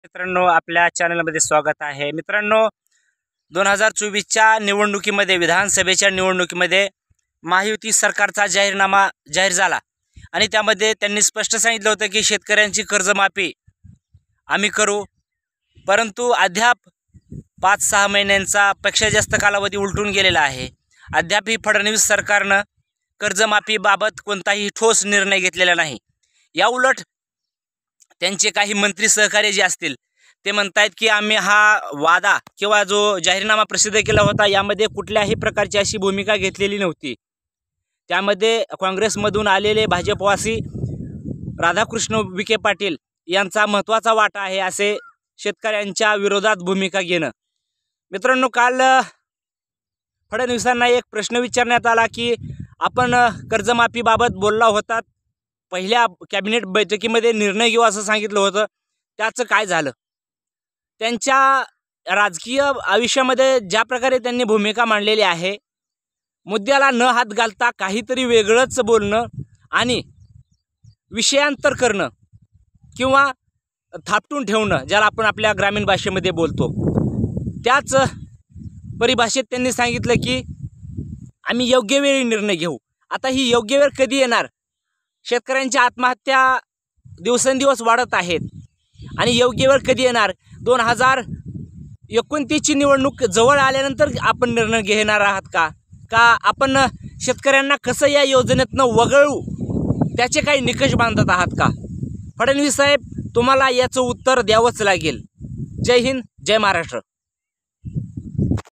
मित्रांनो, आपल्या चॅनलमध्ये स्वागत आहे। मित्रांनो, 2024च्या निवडणुकीमध्ये, विधानसभेच्या निवडणुकीमध्ये महायुती सरकारचा जाहीरनामा जाहीर झाला आणि त्यामध्ये त्यांनी स्पष्ट सांगितलं होतं की शेतकऱ्यांची कर्जमाफी आम्ही करू, परंतु अद्याप 5-6 महिन्यांचा पेक्षा जास्त कालावधी उलटून गेलेला आहे। अद्यापही फडणवीस सरकारनं कर्जमाफीबाबत कोणताही ठोस निर्णय घेतलेला नाही। या उलट त्यांचे काही मंत्री सहकारी जे असतील ते म्हणतात की आम्ही हा वादा किंवा जो जाहीरनामा प्रसिद्ध केला होता यामध्ये कुठल्याही प्रकारची अशी भूमिका घेतलेली नव्हती। त्यामध्ये काँग्रेसमधून आलेले भाजपवासी राधाकृष्ण विखे पाटील यांचा महत्त्वाचा वाटा आहे असे शेतकऱ्यांच्या विरोधात भूमिका घेणं। मित्रांनो, काल फडणवीसांना एक प्रश्न विचारण्यात आला की आपण कर्जमाफीबाबत बोलला होता, पहिल्या कॅबिनेट बैठकीमध्ये निर्णय घेऊ असं सांगितलं होतं, त्याचं काय झालं? त्यांच्या राजकीय आयुष्यामध्ये ज्या प्रकारे त्यांनी भूमिका मांडलेली आहे, मुद्द्याला न हात घालता काहीतरी वेगळंच बोलणं आणि विषयांतर करणं किंवा थापटून ठेवणं, ज्याला आपण आपल्या ग्रामीण भाषेमध्ये बोलतो, त्याच परिभाषेत त्यांनी सांगितलं की आम्ही योग्य वेळी निर्णय घेऊ। आता ही योग्य वेळ कधी येणार? शेतकऱ्यांच्या आत्महत्या दिवसेंदिवस वाढत आहेत आणि योग्य वेळ कधी येणार? 2029ची निवडणूक जवळ आल्यानंतर आपण निर्णय घेणार आहात का आपण शेतकऱ्यांना कसं या योजनेतनं वगळू त्याचे काही निकष बांधत आहात का? फडणवीस साहेब, तुम्हाला याचं उत्तर द्यावंच लागेल। जय हिंद, जय महाराष्ट्र।